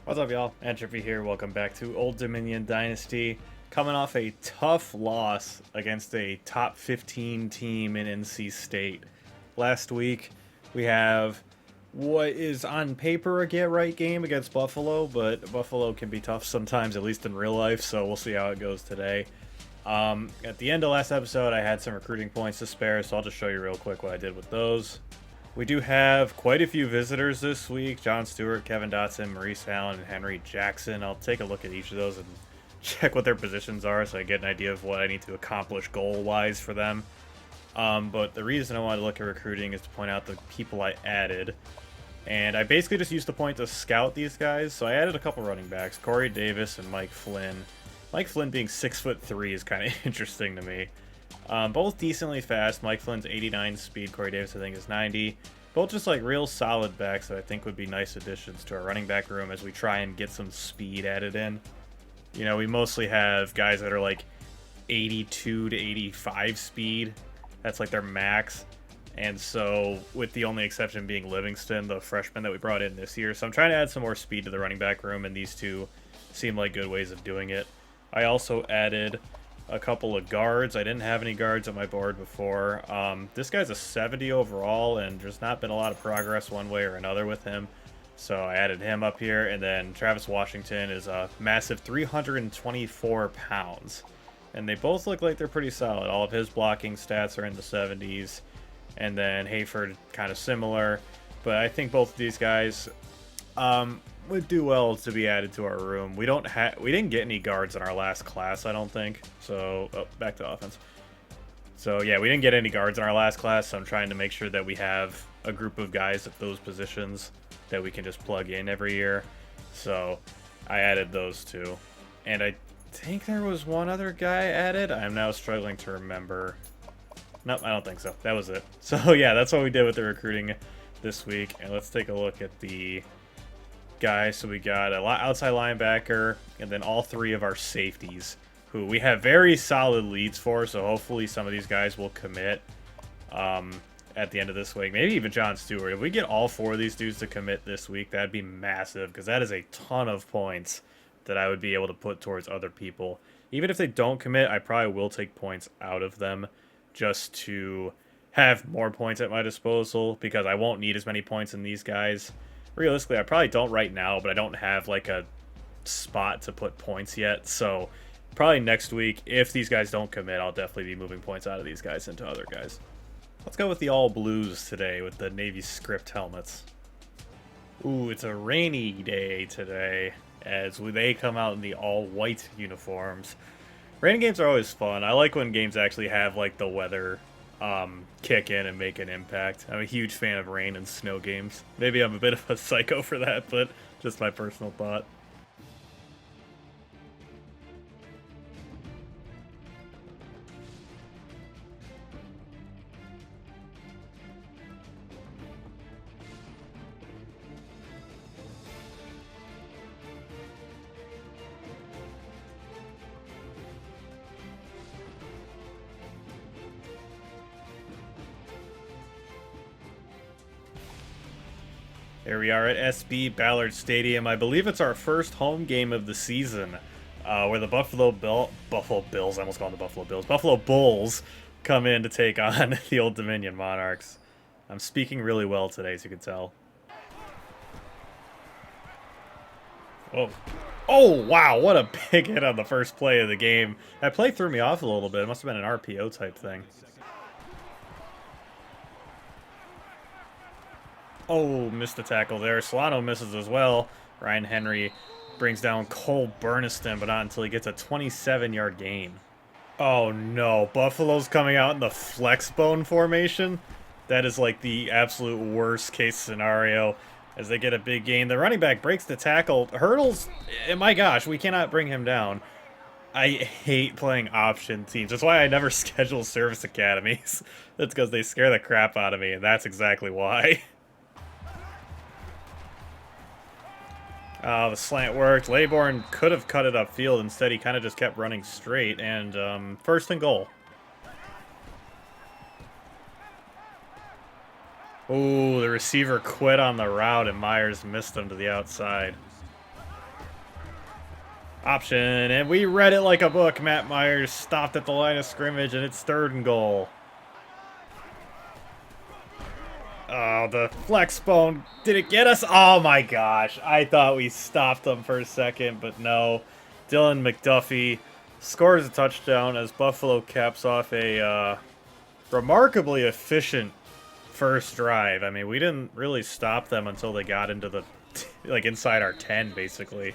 What's up, y'all? Entropy here. Welcome back to Old Dominion Dynasty. Coming off a tough loss against a top 15 team in NC State. Last week, we have what is on paper a get-right game against Buffalo, but Buffalo can be tough sometimes, at least in real life, so we'll see how it goes today. At the end of last episode, I had some recruiting points to spare, so I'll just show you real quick what I did with those. We do have quite a few visitors this week. John Stewart, Kevin Dotson, Maurice Allen, and Henry Jackson. I'll take a look at each of those and check what their positions are so I get an idea of what I need to accomplish goal-wise for them. But the reason I wanted to look at recruiting is to point out the people I added. And I basically just used the point to scout these guys. So I added a couple running backs, Corey Davis and Mike Flynn. Mike Flynn being 6'3" is kind of interesting to me. Both decently fast. Mike Flynn's 89 speed. Corey Davis, I think, is 90. Both just like real solid backs that I think would be nice additions to our running back room as we try and get some speed added in. You know, we mostly have guys that are like 82 to 85 speed. That's like their max. And so, with the only exception being Livingston, the freshman that we brought in this year. So I'm trying to add some more speed to the running back room, and these two seem like good ways of doing it. I also added a couple of guards. I didn't have any guards on my board before. This guy's a 70 overall, and there's not been a lot of progress one way or another with him. So I added him up here, and then Travis Washington is a massive 324 pounds. And they both look like they're pretty solid. All of his blocking stats are in the 70s. And then Hayford, kind of similar. But I think both of these guys would do well to be added to our room. We didn't get any guards in our last class, I don't think. So, back to offense. So yeah, we didn't get any guards in our last class, so I'm trying to make sure that we have a group of guys at those positions that we can just plug in every year. So I added those two. And I think there was one other guy added. I'm now struggling to remember. Nope, I don't think so. That was it. So yeah, that's what we did with the recruiting this week. And let's take a look at the guys. So we got an outside linebacker, and then all three of our safeties, who we have very solid leads for, so hopefully some of these guys will commit at the end of this week. Maybe even John Stewart. If we get all four of these dudes to commit this week, that'd be massive, because that is a ton of points that I would be able to put towards other people. Even if they don't commit, I probably will take points out of them just to have more points at my disposal, because I won't need as many points in these guys. Realistically, I probably don't right now, but I don't have like a spot to put points yet. So probably next week, if these guys don't commit, I'll definitely be moving points out of these guys into other guys. Let's go with the all blues today with the Navy script helmets. Ooh, it's a rainy day today as they come out in the all white uniforms. Rain games are always fun. I like when games actually have like the weather kick in and make an impact. I'm a huge fan of rain and snow games. Maybe I'm a bit of a psycho for that, but just my personal thought. Here we are at SB Ballard Stadium. I believe it's our first home game of the season, where the Buffalo Bills, I almost called them the Buffalo Bills, Buffalo Bulls come in to take on the Old Dominion Monarchs. I'm speaking really well today, as you can tell. Oh, oh wow, what a big hit on the first play of the game. That play threw me off a little bit. It must have been an RPO type thing. Oh, missed the tackle there. Solano misses as well. Ryan Henry brings down Cole Burniston, but not until he gets a 27-yard gain. Oh no, Buffalo's coming out in the flex bone formation. That is like the absolute worst case scenario as they get a big gain. The running back breaks the tackle. Hurdles, my gosh, we cannot bring him down. I hate playing option teams. That's why I never schedule service academies. That's because they scare the crap out of me, and that's exactly why. The slant worked. Laybourne could have cut it upfield. Instead, he kind of just kept running straight. And first and goal. Oh, the receiver quit on the route, and Myers missed him to the outside. Option, and we read it like a book. Matt Myers stopped at the line of scrimmage, and it's 3rd and goal. Oh, the flex bone. Did it get us? Oh my gosh. I thought we stopped them for a second, but no. Dylan McDuffie scores a touchdown as Buffalo caps off a remarkably efficient first drive. I mean, we didn't really stop them until they got into the, like, inside our 10, basically.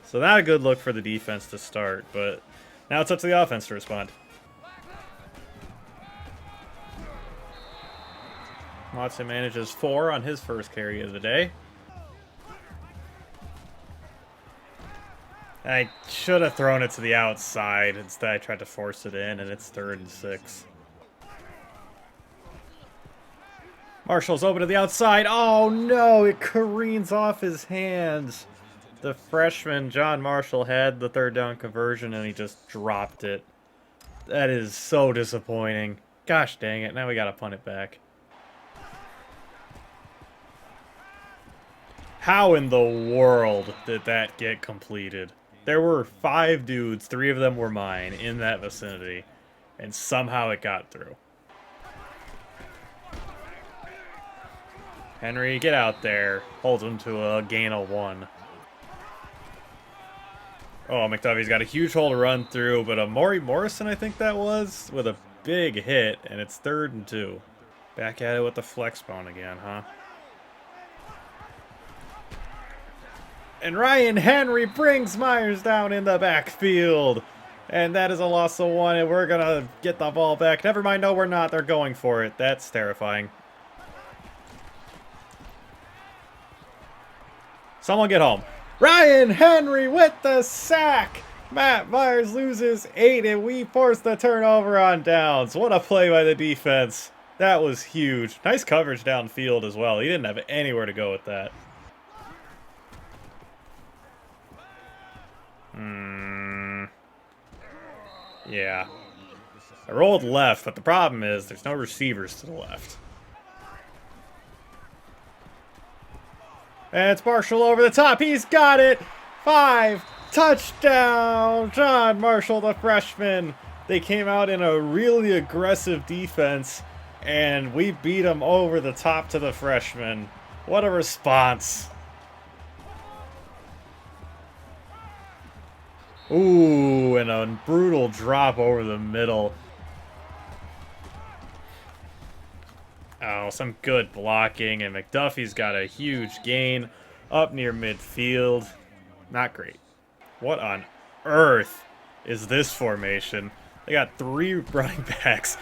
So not a good look for the defense to start, but now it's up to the offense to respond. Watson manages 4 on his first carry of the day. I should have thrown it to the outside. Instead, I tried to force it in, and it's 3rd and 6. Marshall's open to the outside. Oh, no! It careens off his hands. The freshman, John Marshall, had the 3rd down conversion, and he just dropped it. That is so disappointing. Gosh dang it. Now we got to punt it back. How in the world did that get completed? There were 5 dudes, 3 of them were mine, in that vicinity, and somehow it got through. Henry, get out there. Holds him to a gain of 1. Oh, McDuffie's got a huge hole to run through, but Amari Morrison, I think that was, with a big hit, and it's 3rd and 2. Back at it with the flex bone again, huh? And Ryan Henry brings Myers down in the backfield. And that is a loss of 1, and we're going to get the ball back. Never mind, no, we're not. They're going for it. That's terrifying. Someone get home. Ryan Henry with the sack. Matt Myers loses 8, and we force the turnover on downs. What a play by the defense. That was huge. Nice coverage downfield as well. He didn't have anywhere to go with that. Yeah. I rolled left, but the problem is there's no receivers to the left. And it's Marshall over the top. He's got it. 5. Touchdown. John Marshall, the freshman. They came out in a really aggressive defense, and we beat them over the top to the freshman. What a response. Ooh, and a brutal drop over the middle. Oh, some good blocking, and McDuffie's got a huge gain up near midfield. Not great. What on earth is this formation? They got 3 running backs,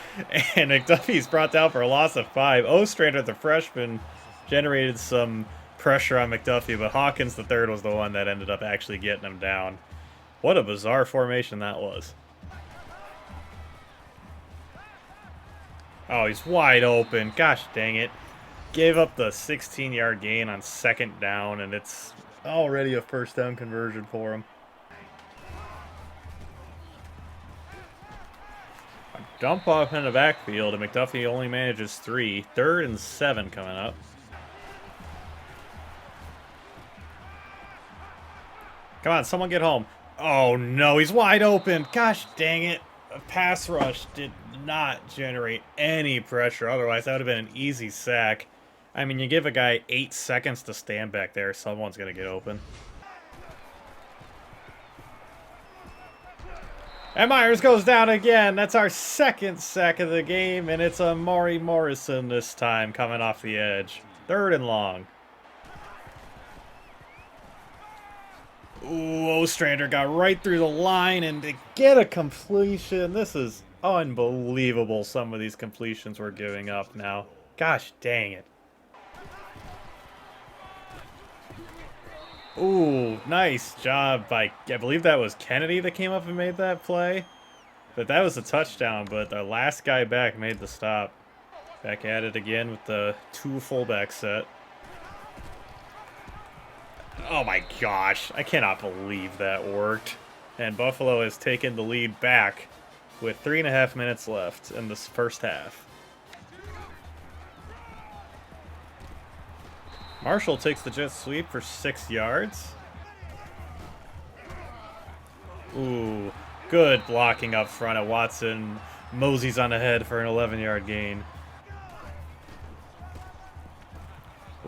and McDuffie's brought down for a loss of 5. Ostrander, the freshman, generated some pressure on McDuffie, but Hawkins, the third, was the one that ended up actually getting him down. What a bizarre formation that was. Oh, he's wide open. Gosh dang it. Gave up the 16-yard gain on 2nd down, and it's already a 1st down conversion for him. A dump off in the backfield, and McDuffie only manages 3. 3rd and 7 coming up. Come on, someone get home. Oh, no, he's wide open. Gosh dang it. A pass rush did not generate any pressure. Otherwise, that would have been an easy sack. I mean, you give a guy 8 seconds to stand back there, someone's going to get open. And Myers goes down again. That's our 2nd sack of the game, and it's Amari Morrison this time coming off the edge. 3rd and long. Ooh, Ostrander got right through the line, and to get a completion, this is unbelievable, some of these completions we're giving up now. Gosh dang it. Ooh, nice job by, I believe that was Kennedy that came up and made that play. But that was a touchdown, but the last guy back made the stop. Back at it again with the 2 fullback set. Oh my gosh, I cannot believe that worked. And Buffalo has taken the lead back with 3.5 minutes left in this first half. Marshall takes the jet sweep for 6 yards. Ooh, good blocking up front at Watson. Moseys on ahead for an 11-yard gain.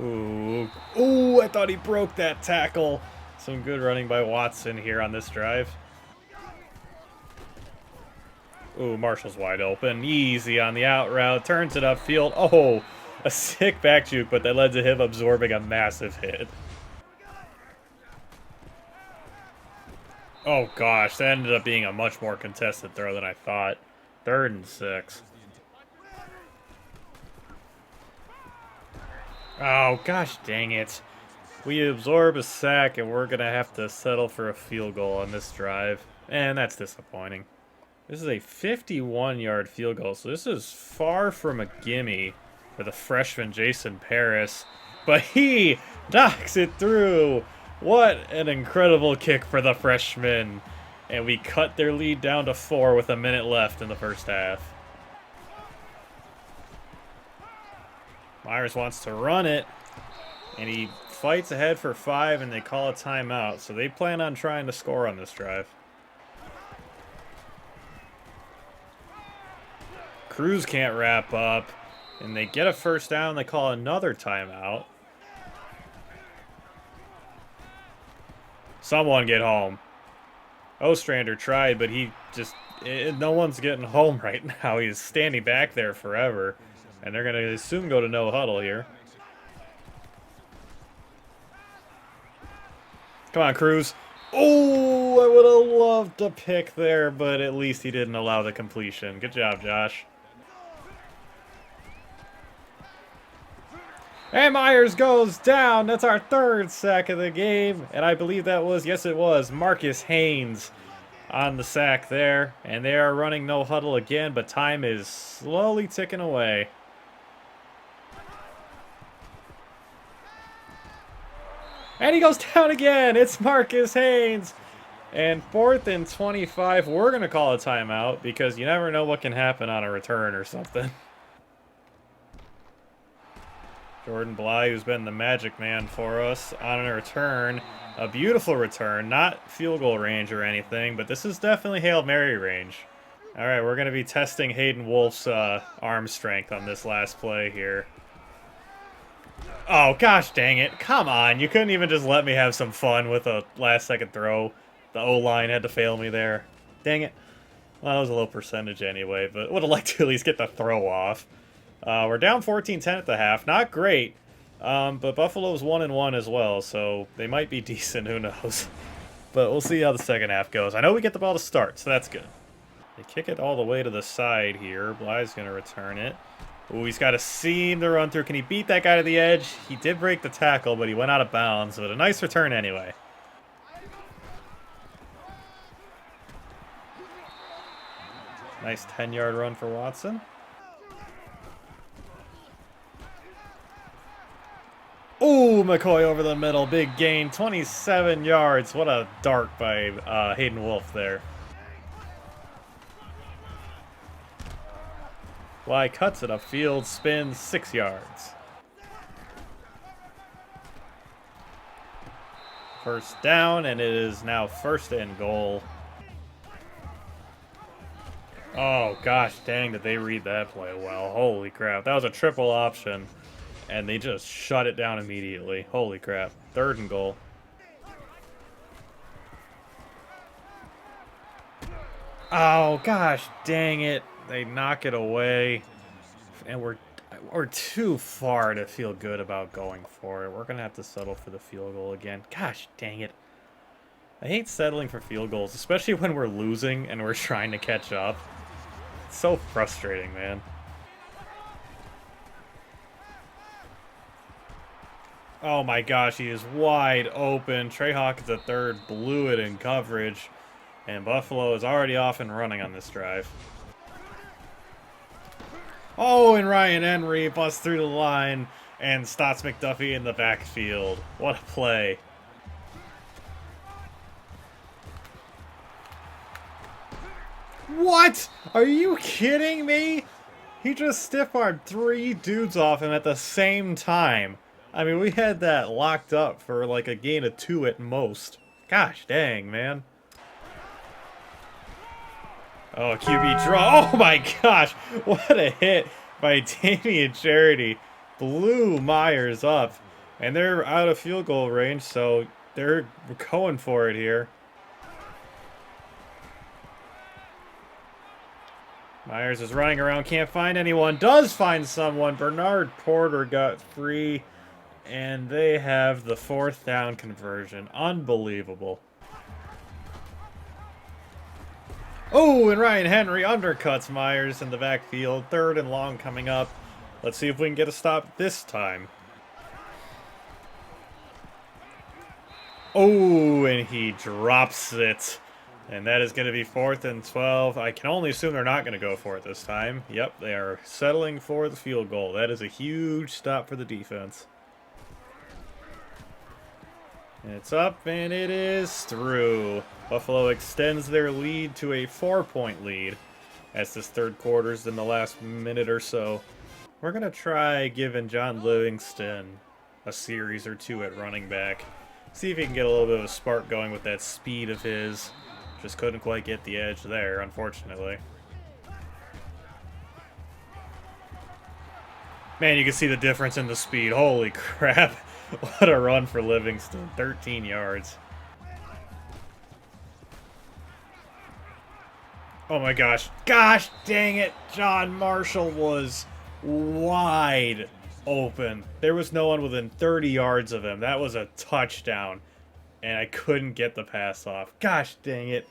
Ooh, ooh, I thought he broke that tackle. Some good running by Watson here on this drive. Ooh, Marshall's wide open. Easy on the out route. Turns it upfield. Oh, a sick back juke, but that led to him absorbing a massive hit. Oh gosh, that ended up being a much more contested throw than I thought. 3rd and 6. Oh gosh dang it. We absorb a sack and we're going to have to settle for a field goal on this drive. And that's disappointing. This is a 51-yard field goal, so this is far from a gimme for the freshman Jason Paris. But he knocks it through. What an incredible kick for the freshman. And we cut their lead down to 4 with a minute left in the first half. Myers wants to run it. And he fights ahead for 5, and they call a timeout. So they plan on trying to score on this drive. Cruz can't wrap up. And they get a first down. They call another timeout. Someone get home. Ostrander tried, but he just... no one's getting home right now. He's standing back there forever. And they're going to soon go to no huddle here. Come on, Cruz. Oh, I would have loved a pick there, but at least he didn't allow the completion. Good job, Josh. And Myers goes down. That's our 3rd sack of the game. And I believe that was, yes it was, Marcus Haynes on the sack there. And they are running no huddle again, but time is slowly ticking away. And he goes down again. It's Marcus Haynes. And 4th and 25. We're going to call a timeout because you never know what can happen on a return or something. Jordan Bly, who's been the magic man for us on a return. A beautiful return. Not field goal range or anything, but this is definitely Hail Mary range. All right, we're going to be testing Hayden Wolf's arm strength on this last play here. Oh, gosh dang it. Come on. You couldn't even just let me have some fun with a last-second throw. The O-line had to fail me there. Dang it. Well, that was a low percentage anyway, but would have liked to at least get the throw off. We're down 14-10 at the half. Not great, but Buffalo's 1-1 as well, so they might be decent. Who knows? But we'll see how the second half goes. I know we get the ball to start, so that's good. They kick it all the way to the side here. Bly's going to return it. Ooh, he's got a seam to run through. Can he beat that guy to the edge? He did break the tackle, but he went out of bounds. But a nice return anyway. Nice 10-yard run for Watson. Ooh, McCoy over the middle. Big gain. 27 yards. What a dart by Hayden Wolf there. Bly cuts it upfield, spins 6 yards. First down, and it is now 1st and goal. Oh, gosh dang, did they read that play well. Holy crap. That was a triple option, and they just shut it down immediately. Holy crap. 3rd and goal. Oh, gosh dang it. They knock it away, and we're too far to feel good about going for it. We're going to have to settle for the field goal again. Gosh dang it. I hate settling for field goals, especially when we're losing and we're trying to catch up. It's so frustrating, man. Oh my gosh, he is wide open. Trey Hawkins III blew it in coverage, and Buffalo is already off and running on this drive. Oh, and Ryan Henry busts through the line and stops McDuffie in the backfield. What a play. What? Are you kidding me? He just stiff-armed 3 dudes off him at the same time. I mean, we had that locked up for like a gain of 2 at most. Gosh dang, man. Oh, QB draw. Oh my gosh. What a hit by Damian Charity. Blew Myers up. And they're out of field goal range, so they're going for it here. Myers is running around, can't find anyone. Does find someone. Bernard Porter got free. And they have the 4th down conversion. Unbelievable. Oh, and Ryan Henry undercuts Myers in the backfield. 3rd and long coming up. Let's see if we can get a stop this time. Oh, and he drops it. And that is going to be 4th and 12. I can only assume they're not going to go for it this time. Yep, they are settling for the field goal. That is a huge stop for the defense. It's up, and it is through. Buffalo extends their lead to a 4-point lead as this 3rd quarter's in the last minute or so. We're going to try giving John Livingston a series or 2 at running back. See if he can get a little bit of a spark going with that speed of his. Just couldn't quite get the edge there, unfortunately. Man, you can see the difference in the speed. Holy crap. What a run for Livingston. 13 yards. Oh my gosh. Gosh dang it. John Marshall was wide open. There was no one within 30 yards of him. That was a touchdown. And I couldn't get the pass off. Gosh dang it.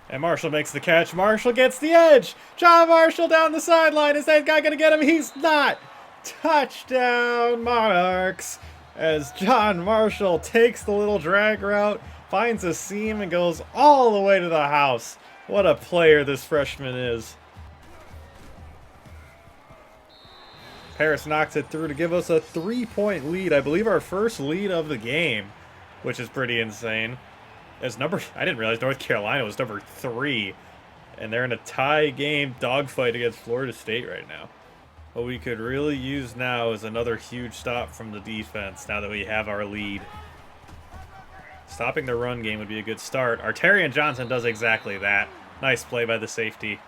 And Marshall makes the catch. Marshall gets the edge. John Marshall down the sideline. Is that guy going to get him? He's not. Touchdown, Monarchs. As John Marshall takes the little drag route, finds a seam, and goes all the way to the house. What a player this freshman is. Paris knocks it through to give us a 3-point lead. I believe our first lead of the game, which is pretty insane. I didn't realize North Carolina was number 3, and they're in a tie game dogfight against Florida State right now. What we could really use now is another huge stop from the defense now that we have our lead. Stopping the run game would be a good start. Arterian Johnson does exactly that. Nice play by the safety.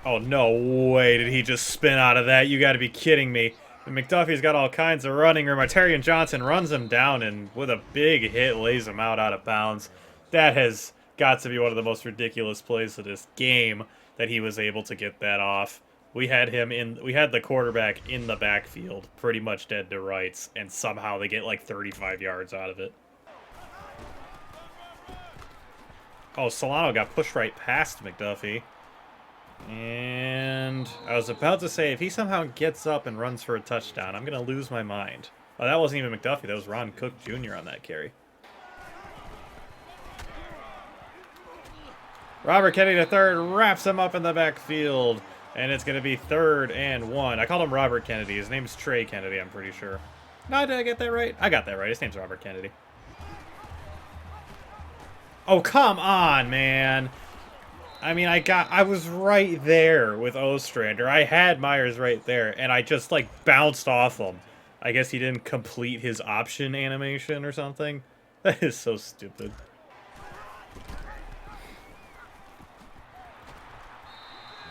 Oh, no way did he just spin out of that. You got to be kidding me. McDuffie's got all kinds of running room. Arterian Johnson runs him down and with a big hit lays him out of bounds. That has got to be one of the most ridiculous plays of this game that he was able to get that off. We had the quarterback in the backfield pretty much dead to rights, and somehow they get like 35 yards out of it. Oh, Solano got pushed right past McDuffie. And I was about to say, if he somehow gets up and runs for a touchdown, I'm going to lose my mind. Oh, that wasn't even McDuffie. That was Ron Cook Jr. on that carry. Robert Kennedy III wraps him up in the backfield. And it's going to be 3rd and 1. I called him Robert Kennedy. His name's Trey Kennedy, I'm pretty sure. No, did I get that right? I got that right. His name's Robert Kennedy. Oh, come on, man. I mean, I was right there with Ostrander. I had Myers right there, and I just, like, bounced off him. I guess he didn't complete his option animation or something. That is so stupid.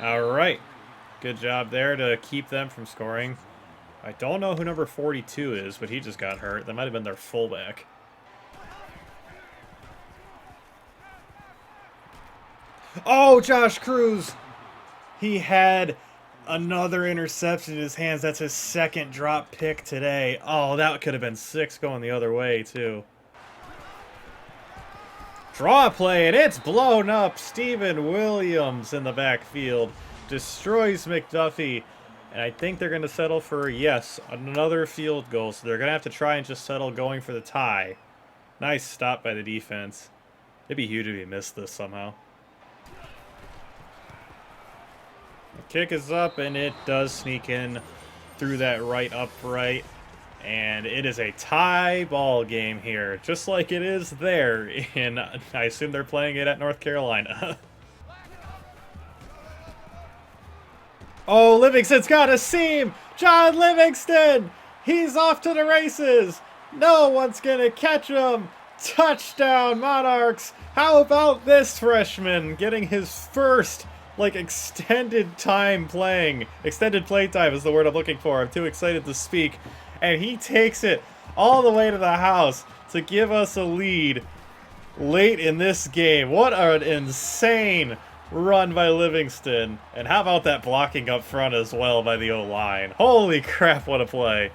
All right. Good job there to keep them from scoring. I don't know who number 42 is, but he just got hurt. That might have been their fullback. Oh, Josh Cruz! He had another interception in his hands. That's his 2nd drop pick today. Oh, that could have been 6 going the other way, too. Draw play, and it's blown up. Steven Williams in the backfield destroys McDuffie. And I think they're going to settle for, yes, another field goal. So they're going to have to try and just settle going for the tie. Nice stop by the defense. It'd be huge if he missed this somehow. The kick is up, and it does sneak in through that right upright. And it is a tie ball game here, just like it is there. And I assume they're playing it at North Carolina. Oh, Livingston's got a seam! John Livingston! He's off to the races! No one's gonna catch him. Touchdown, Monarchs. How about this freshman getting his first, like, extended time playing? Extended play time is the word I'm looking for. I'm too excited to speak. And he takes it all the way to the house to give us a lead late in this game. What an insane run by Livingston. And how about that blocking up front as well by the O-line? Holy crap, what a play.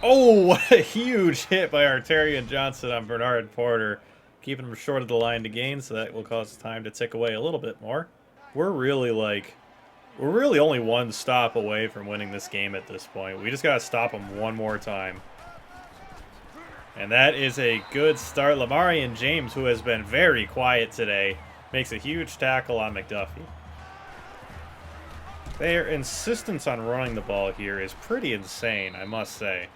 Oh, what a huge hit by Artarian Johnson on Bernard Porter. Keeping him short of the line to gain, so that will cause time to tick away a little bit more. We're really only one stop away from winning this game at this point. We just got to stop them one more time. And that is a good start. Lamarian James, who has been very quiet today, makes a huge tackle on McDuffie. Their insistence on running the ball here is pretty insane, I must say.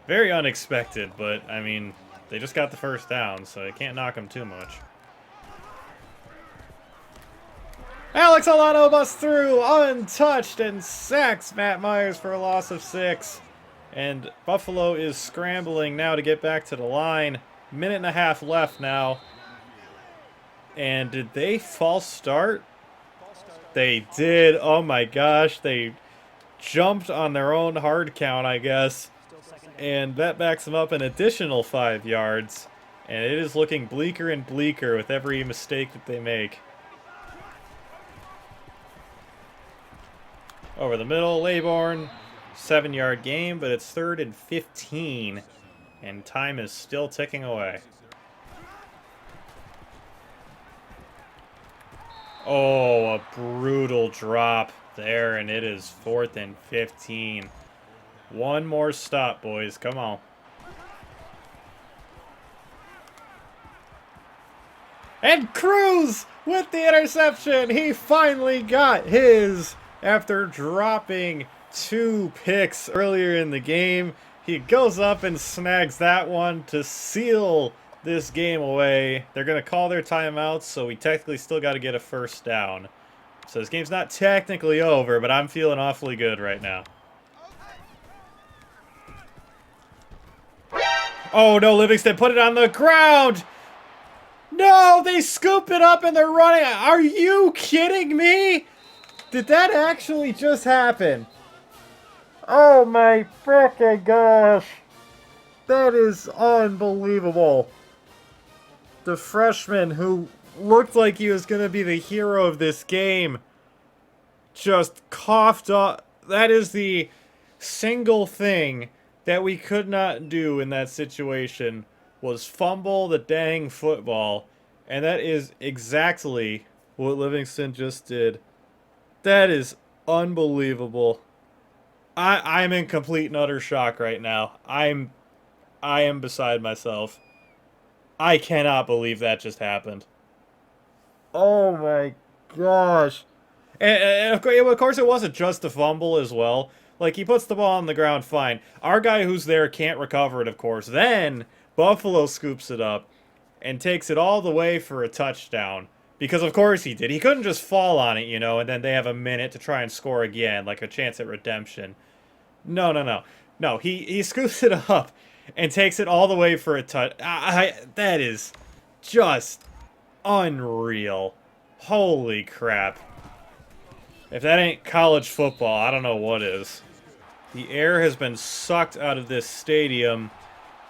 Very unexpected, but, I mean, they just got the first down, so you can't knock them too much. Alex Alano busts through, untouched, and sacks Matt Myers for a loss of 6. And Buffalo is scrambling now to get back to the line. Minute and a half left now. And did they false start? They did. Oh my gosh. They jumped on their own hard count, I guess. And that backs them up an additional 5 yards. And it is looking bleaker and bleaker with every mistake that they make. Over the middle, Laybourne. 7-yard gain, but it's 3rd and 15. And time is still ticking away. Oh, a brutal drop there, and it is 4th and 15. One more stop, boys. Come on. And Cruz with the interception. He finally got his after dropping 2 picks earlier in the game. He goes up and snags that one to seal this game away. They're going to call their timeouts, so we technically still got to get a first down. So this game's not technically over, but I'm feeling awfully good right now. Oh no, Livingston put it on the ground! No, they scoop it up and they're running. Are you kidding me? Did that actually just happen? Oh my frickin' gosh. That is unbelievable. The freshman who looked like he was going to be the hero of this game just coughed up. That is the single thing that we could not do in that situation was fumble the dang football. And that is exactly what Livingston just did. That is unbelievable. I'm in complete and utter shock right now. I am beside myself. I cannot believe that just happened. Oh my gosh. And of course it wasn't just a fumble as well. Like, he puts the ball on the ground fine. Our guy who's there can't recover it, of course. Then Buffalo scoops it up and takes it all the way for a touchdown. Because of course he did. He couldn't just fall on it, you know, and then they have a minute to try and score again, like a chance at redemption. No. No, he scoops it up and takes it all the way for a touch. That is just unreal. Holy crap. If that ain't college football, I don't know what is. The air has been sucked out of this stadium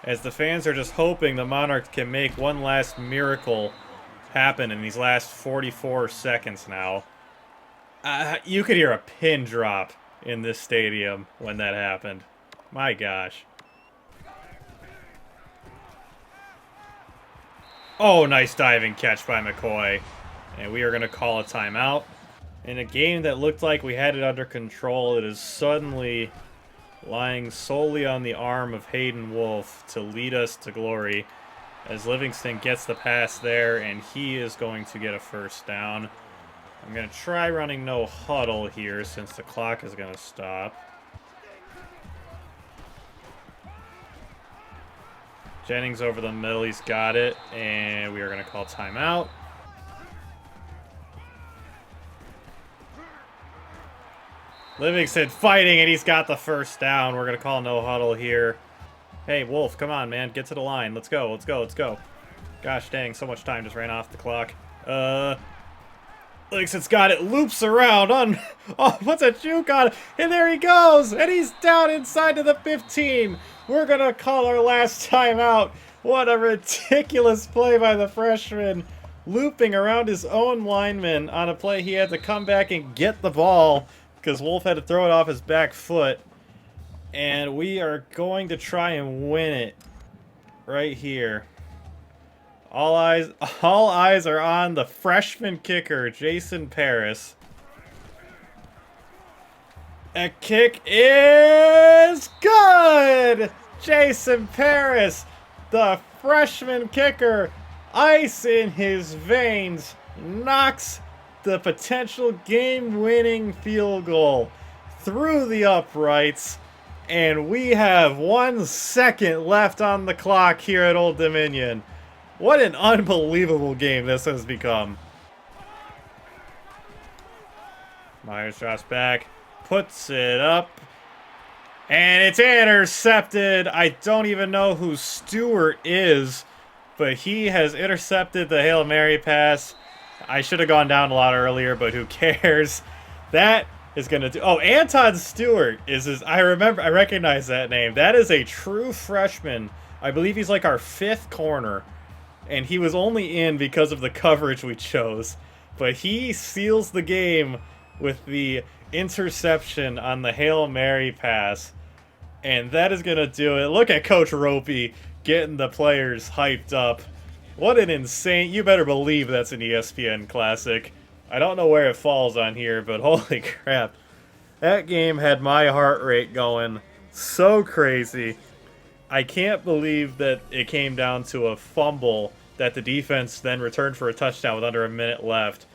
as the fans are just hoping the Monarchs can make one last miracle happen in these last 44 seconds now. You could hear a pin drop in this stadium when that happened. My gosh. Oh, nice diving catch by McCoy. And we are going to call a timeout. In a game that looked like we had it under control, it is suddenly lying solely on the arm of Hayden Wolf to lead us to glory as Livingston gets the pass there, and he is going to get a first down. I'm going to try running no huddle here since the clock is going to stop. Jennings over the middle, he's got it, and we are going to call timeout. Livingston fighting, and he's got the first down. We're going to call no huddle here. Hey, Wolf, come on, man. Get to the line. Let's go, let's go, let's go. Gosh dang, so much time just ran off the clock. Livingston's got it. Loops around on... Oh, what's a juke on it? And there he goes! And he's down inside to the 15. We're going to call our last timeout. What a ridiculous play by the freshman. Looping around his own lineman on a play he had to come back and get the ball because Wolf had to throw it off his back foot. And we are going to try and win it right here. All eyes are on the freshman kicker, Jason Paris. A kick is good! Jason Paris, the freshman kicker, ice in his veins, knocks the potential game-winning field goal through the uprights, and we have 1 second left on the clock here at Old Dominion. What an unbelievable game this has become. Myers drops back, puts it up, and it's intercepted. I don't even know who Stewart is, but he has intercepted the Hail Mary pass. I should have gone down a lot earlier, but who cares? That is going to do... Oh, Anton Stewart is his... I recognize that name. That is a true freshman. I believe he's like our 5th corner. And he was only in because of the coverage we chose. But he seals the game with the interception on the Hail Mary pass. And that is going to do it. Look at Coach Ropey getting the players hyped up. What an insane... You better believe that's an ESPN classic. I don't know where it falls on here, but holy crap. That game had my heart rate going so crazy. I can't believe that it came down to a fumble that the defense then returned for a touchdown with under a minute left.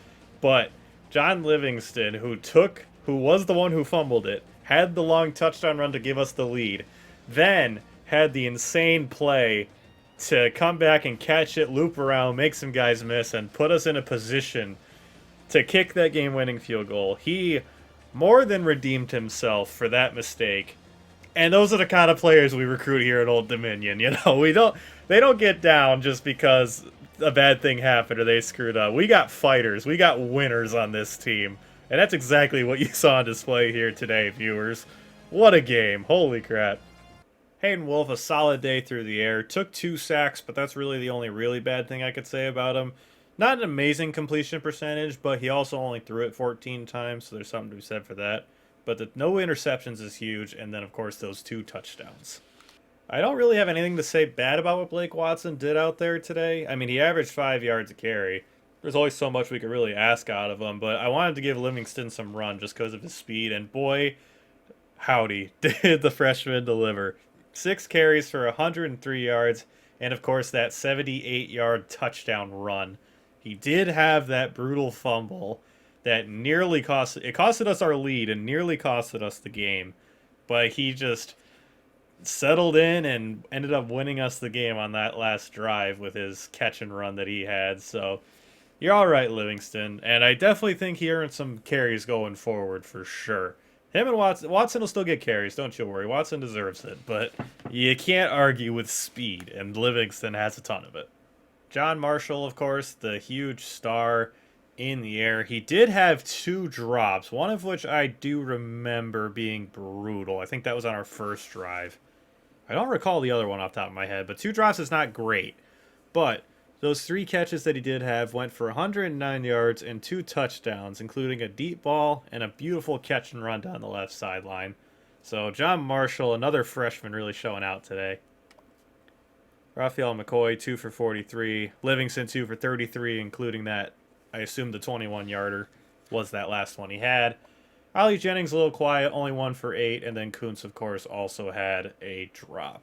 But John Livingston, who was the one who fumbled it, had the long touchdown run to give us the lead, then had the insane play to come back and catch it, loop around, make some guys miss, and put us in a position to kick that game-winning field goal. He more than redeemed himself for that mistake. And those are the kind of players we recruit here at Old Dominion. You know, they don't get down just because a bad thing happened or they screwed up. We got fighters. We got winners on this team. And that's exactly what you saw on display here today, viewers. What a game. Holy crap. Hayden Wolf, a solid day through the air. Took 2 sacks, but that's really the only really bad thing I could say about him. Not an amazing completion percentage, but he also only threw it 14 times, so there's something to be said for that. But the no interceptions is huge, and then, of course, those 2 touchdowns. I don't really have anything to say bad about what Blake Watson did out there today. I mean, he averaged 5 yards a carry. There's always so much we could really ask out of him, but I wanted to give Livingston some run just because of his speed, and boy, howdy, did the freshman deliver. 6 carries for 103 yards, and, of course, that 78-yard touchdown run. He did have that brutal fumble that nearly costed us our lead and nearly costed us the game. But he just settled in and ended up winning us the game on that last drive with his catch and run that he had. So you're all right, Livingston. And I definitely think he earned some carries going forward for sure. Him and Watson will still get carries, don't you worry. Watson deserves it. But you can't argue with speed, and Livingston has a ton of it. John Marshall, of course, the huge star in the air. He did have 2 drops, one of which I do remember being brutal. I think that was on our first drive. I don't recall the other one off the top of my head, but 2 drops is not great. But those 3 catches that he did have went for 109 yards and 2 touchdowns, including a deep ball and a beautiful catch and run down the left sideline. So John Marshall, another freshman, really showing out today. Raphael McCoy, 2 for 43. Livingston, 2 for 33, including that, I assume the 21-yarder was that last one he had. Ollie Jennings, a little quiet, only 1 for 8. And then Kuntz, of course, also had a drop.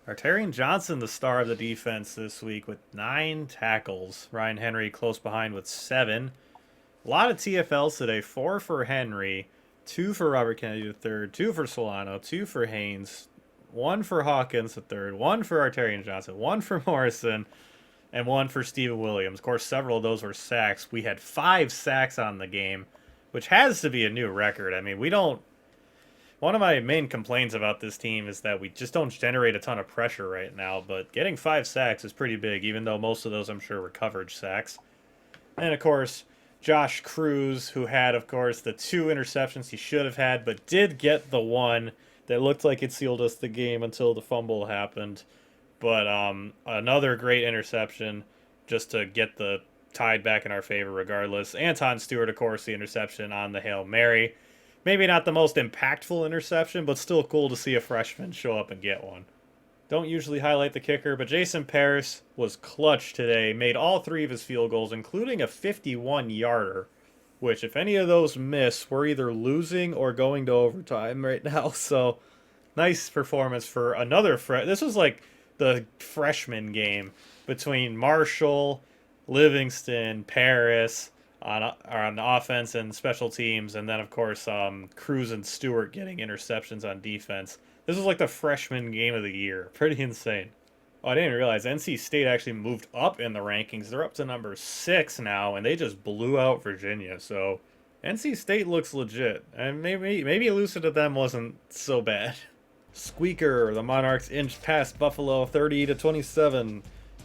Artarian Johnson, the star of the defense this week with 9 tackles. Ryan Henry close behind with 7. A lot of TFLs today. 4 for Henry, 2 for Robert Kennedy III, 2 for Solano, 2 for Haynes, 1 for Hawkins III, 1 for Artarian Johnson, 1 for Morrison, and 1 for Steven Williams. Of course, several of those were sacks. We had 5 sacks on the game. which has to be a new record. I mean, we don't. One of my main complaints about this team is that we just don't generate a ton of pressure right now, but getting 5 sacks is pretty big, even though most of those I'm sure were coverage sacks. And of course, Josh Cruz, who had, of course, the 2 interceptions he should have had, but did get the one that looked like it sealed us the game until the fumble happened. But another great interception just to get the tide back in our favor regardless. Anton Stewart, of course, the interception on the Hail Mary. Maybe not the most impactful interception, but still cool to see a freshman show up and get one. Don't usually highlight the kicker, but Jason Paris was clutch today. Made all 3 of his field goals, including a 51-yarder, which if any of those miss, we're either losing or going to overtime right now. So, nice performance for another This was like the freshman game between Marshall, Livingston, Paris on offense and special teams, and then of course Cruz and Stewart getting interceptions on defense. This was like the freshman game of the year. Pretty insane. Oh, I didn't realize NC State actually moved up in the rankings. They're up to number 6 now, and they just blew out Virginia. So NC State looks legit, and maybe losing to them wasn't so bad. Squeaker, the Monarchs inched past Buffalo 30-27.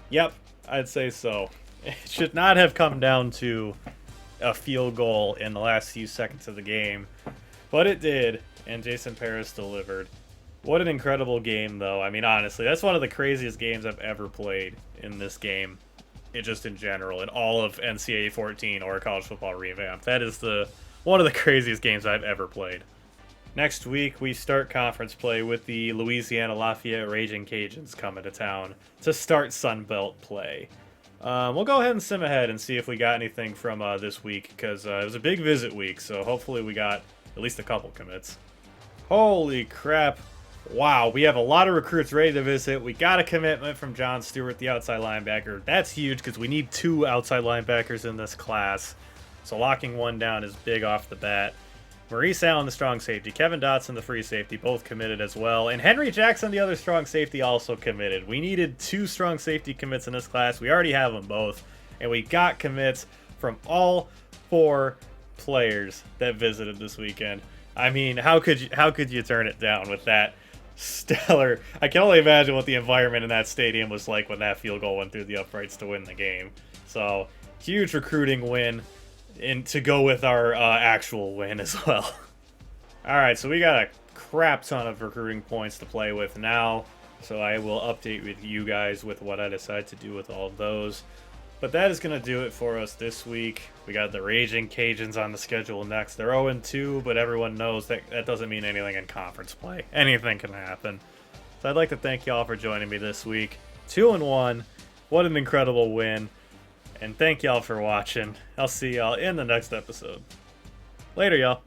Yep, I'd say so. It should not have come down to a field goal in the last few seconds of the game, but it did, and Jason Paris delivered. What an incredible game, though. I mean, honestly, that's one of the craziest games I've ever played in this game, just in general, in all of NCAA 14 or College Football Revamped. That is one of the craziest games I've ever played. Next week, we start conference play with the Louisiana Lafayette Raging Cajuns coming to town to start Sunbelt play. We'll go ahead and sim ahead and see if we got anything from this week, because it was a big visit week, so hopefully we got at least a couple commits. Holy crap. Wow, we have a lot of recruits ready to visit. We got a commitment from John Stewart, the outside linebacker. That's huge because we need 2 outside linebackers in this class, so locking one down is big off the bat. Maurice Allen, the strong safety, Kevin Dotson, the free safety, both committed as well. And Henry Jackson, the other strong safety, also committed. We needed 2 strong safety commits in this class. We already have them both. And we got commits from all 4 players that visited this weekend. I mean, how could you turn it down with that stellar... I can only imagine what the environment in that stadium was like when that field goal went through the uprights to win the game. So, huge recruiting win. And to go with our actual win as well. Alright, so we got a crap ton of recruiting points to play with now. So I will update with you guys with what I decide to do with all of those. But that is going to do it for us this week. We got the Raging Cajuns on the schedule next. They're 0-2, but everyone knows that doesn't mean anything in conference play. Anything can happen. So I'd like to thank y'all for joining me this week. 2-1. What an incredible win. And thank y'all for watching. I'll see y'all in the next episode. Later, y'all.